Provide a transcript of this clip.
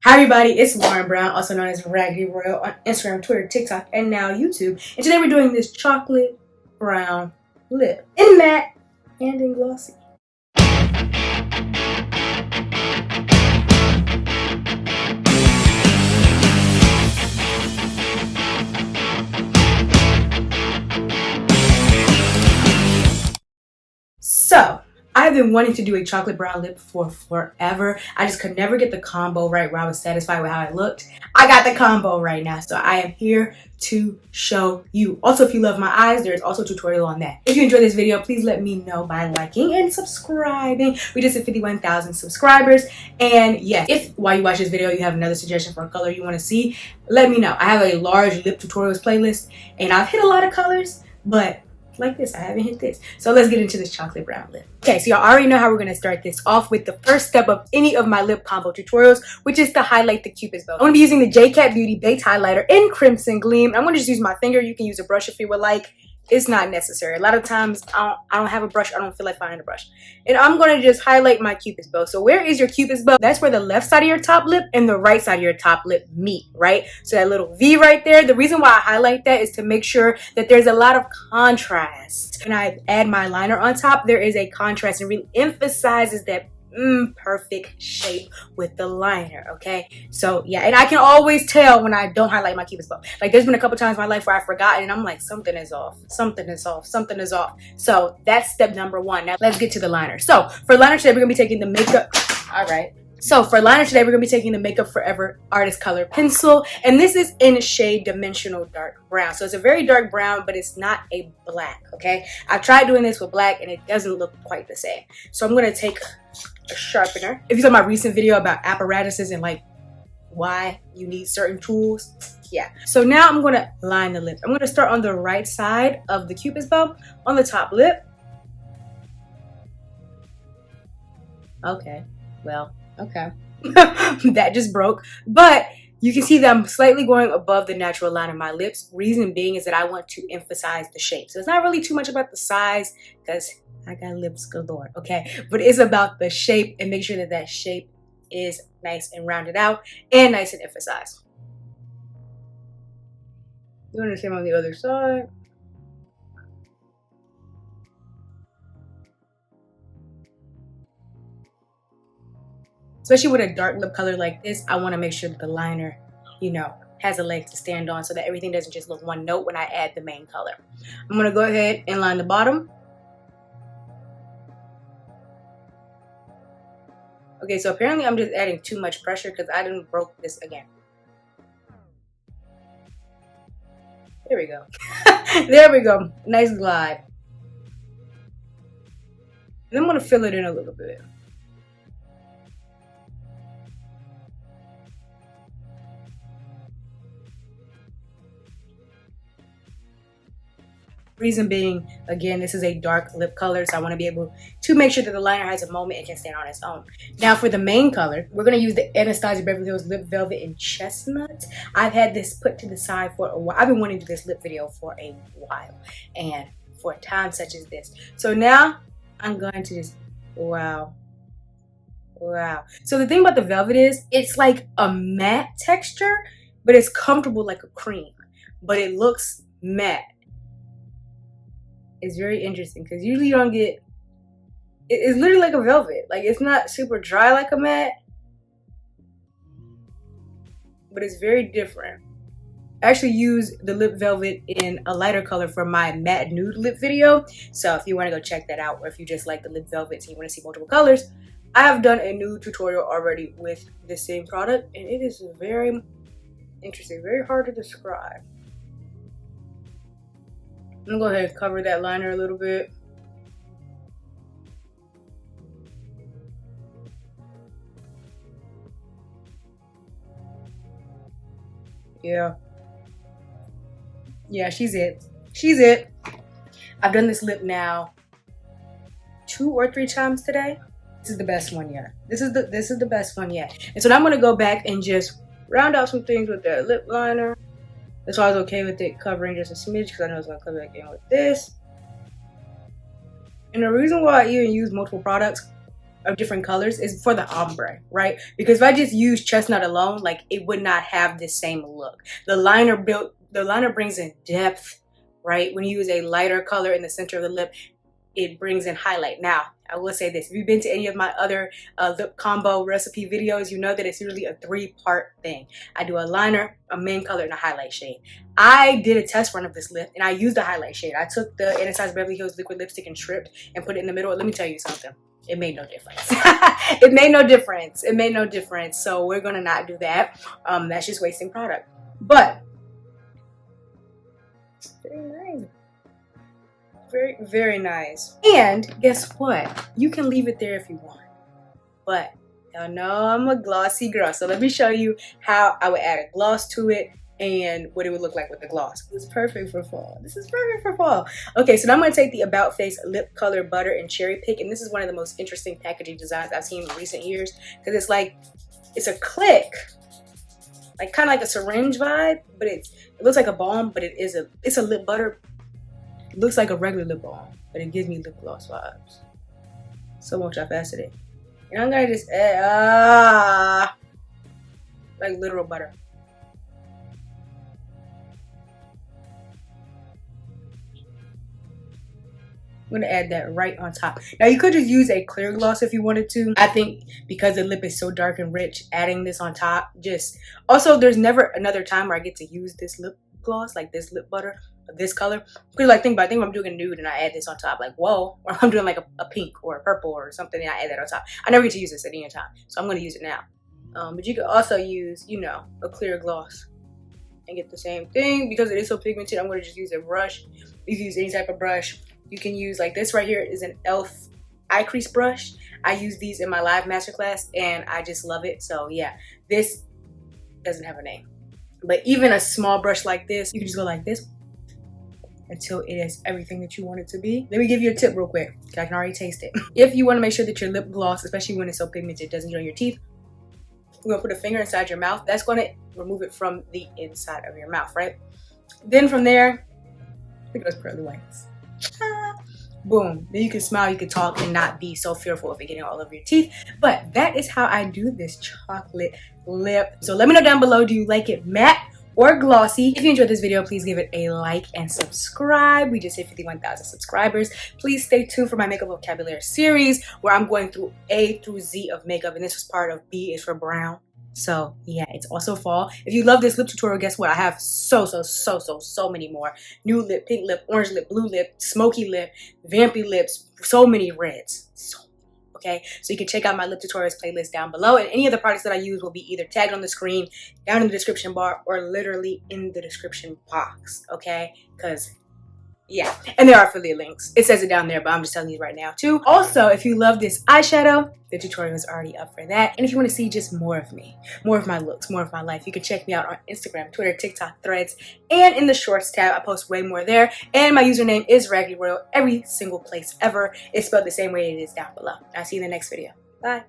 Hi everybody, it's Lauren Brown, also known as Raggedy Royal on Instagram, Twitter, TikTok, and now YouTube. And today we're doing this chocolate brown lip in matte and in glossy. So, I've been wanting to do a chocolate brown lip for forever. I just could never get the combo right where I was satisfied with how it looked. I got the combo right now, so I am here to show you. Also, if you love my eyes, there's also a tutorial on that. If you enjoyed this video, please let me know by liking and subscribing. We just hit 51,000 subscribers. And yes, if while you watch this video, you have another suggestion for a color you want to see, let me know. I have a large lip tutorials playlist, and I've hit a lot of colors, but like this, I haven't hit this. So let's get into this chocolate brown lip. Okay, so y'all already know how we're gonna start this off with the first step of any of my lip combo tutorials, which is to highlight the Cupid's bow. I'm gonna be using the JCat Beauty Baked Highlighter in Crimson Gleam. I'm gonna just use my finger. You can use a brush if you would like. It's not necessary. A lot of times I don't have a brush. I don't feel like finding a brush. And I'm going to just highlight my Cupid's bow. So where is your Cupid's bow? That's where the left side of your top lip and the right side of your top lip meet, right? So that little V right there. The reason why I highlight that is to make sure that there's a lot of contrast. When I add my liner on top, there is a contrast and really emphasizes that perfect shape with the liner. Okay, so yeah, and I can always tell when I don't highlight my Cupid's bow. Like there's been a couple times in my life where I forgot and I'm like, something is off, something is off, something is off. So that's step number one. Now let's get to the liner. So for liner today, we're gonna be taking the makeup. All right, so for liner today, we're gonna be taking the Makeup Forever Artist Color Pencil, and this is in shade Dimensional Dark Brown. So it's a very dark brown, but it's not a black. Okay, I tried doing this with black and it doesn't look quite the same. So I'm gonna take a sharpener. If you saw my recent video about apparatuses and like why you need certain tools, yeah. So now I'm gonna line the lip. I'm gonna start on the right side of the Cupid's bow on the top lip. Okay, well, okay. That just broke, but you can see that I'm slightly going above the natural line of my lips. Reason being is that I want to emphasize the shape. So it's not really too much about the size because I got lips galore, okay? But it's about the shape and make sure that that shape is nice and rounded out and nice and emphasized. Doing the same on the other side. Especially with a dark lip color like this, I want to make sure that the liner, you know, has a leg to stand on so that everything doesn't just look one note when I add the main color. I'm going to go ahead and line the bottom. Okay, so apparently I'm just adding too much pressure because I didn't broke this again. There we go. There we go. Nice glide. And I'm going to fill it in a little bit. Reason being, again, this is a dark lip color, so I want to be able to make sure that the liner has a moment and can stand on its own. Now for the main color, we're going to use the Anastasia Beverly Hills Lip Velvet in Chestnut. I've had this put to the side for a while. I've been wanting to do this lip video for a while, and for a time such as this. So now I'm going to just, wow. So the thing about the velvet is, it's like a matte texture, but it's comfortable like a cream, but it looks matte. It's very interesting because usually you don't get, it's literally like a velvet. Like it's not super dry like a matte, but it's very different. I actually use the lip velvet in a lighter color for my matte nude lip video. So if you want to go check that out, or if you just like the lip velvets and you want to see multiple colors, I have done a nude tutorial already with the same product, and it is very interesting, very hard to describe. I'm gonna go ahead and cover that liner a little bit. Yeah, she's it. She's it. I've done this lip now 2 or 3 times today. This is the best one yet. This is the best one yet. And so now I'm gonna go back and just round out some things with that lip liner. That's why I was okay with it covering just a smidge because I know it's going to cover again with this. And the reason why I even use multiple products of different colors is for the ombre, right? Because if I just use Chestnut alone, like it would not have the same look. The liner brings in depth, right? When you use a lighter color in the center of the lip, it brings in highlight. Now, I will say this, if you've been to any of my other lip combo recipe videos, you know that it's usually a 3-part thing. I do a liner, a main color, and a highlight shade. I did a test run of this lip, and I used the highlight shade. I took the Anastasia Beverly Hills liquid lipstick and stripped and put it in the middle. Let me tell you something. It made no difference. It made no difference. It made no difference. So we're going to not do that. That's just wasting product. But, very nice. Very, very nice. And guess what? You can leave it there if you want. But y'all know I'm a glossy girl. So let me show you how I would add a gloss to it and what it would look like with the gloss. It's perfect for fall. This is perfect for fall. Okay, so now I'm going to take the About Face Lip Color Butter and Cherry Pick. And this is one of the most interesting packaging designs I've seen in recent years. Because it's like, it's a click. Like kind of like a syringe vibe. But it looks like a balm, but it's a lip butter. It looks like a regular lip balm, but it gives me lip gloss vibes. So multifaceted. And I'm gonna just add, like literal butter. I'm gonna add that right on top. Now you could just use a clear gloss if you wanted to. I think because the lip is so dark and rich, adding this on top also there's never another time where I get to use this lip gloss, like this lip butter of this color. Because like think when I'm doing a nude and I add this on top, like whoa, or I'm doing like a pink or a purple or something and I add that on top. I never get to use this at any time, so I'm gonna use it now. But you could also use, you know, a clear gloss and get the same thing. Because it is so pigmented, I'm gonna just use a brush. You can use any type of brush. You can use like this right here is an e.l.f. Eye Crease Brush. I use these in my live masterclass and I just love it. So yeah, this doesn't have a name. But even a small brush like this, you can just go like this until it is everything that you want it to be. Let me give you a tip real quick. I can already taste it. If you want to make sure that your lip gloss, especially when it's so pigmented, doesn't get on your teeth, you're gonna put a finger inside your mouth. That's gonna remove it from the inside of your mouth, right? Then from there, look at those pearly whites. Boom. Then you can smile, you can talk, and not be so fearful of it getting all over your teeth. But that is how I do this chocolate lip. So let me know down below, do you like it matte or glossy? If you enjoyed this video, please give it a like and subscribe. We just hit 51,000 subscribers. Please stay tuned for my makeup vocabulary series where I'm going through A through Z of makeup, and this was part of B is for brown. So yeah, it's also fall. If you love this lip tutorial, guess what? I have so many more. Nude lip, pink lip, orange lip, blue lip, smoky lip, vampy lips, so many reds. Okay, so you can check out my lip tutorials playlist down below, and any of the products that I use will be either tagged on the screen, down in the description bar, or literally in the description box. Okay, because yeah, and there are affiliate links. It says it down there, but I'm just telling you right now too. Also, if you love this eyeshadow, the tutorial is already up for that. And if you want to see just more of me, more of my looks, more of my life, you can check me out on Instagram, Twitter, TikTok, Threads, and in the Shorts tab. I post way more there. And my username is Raggedy Royal. Every single place ever is spelled the same way it is down below. I'll see you in the next video. Bye.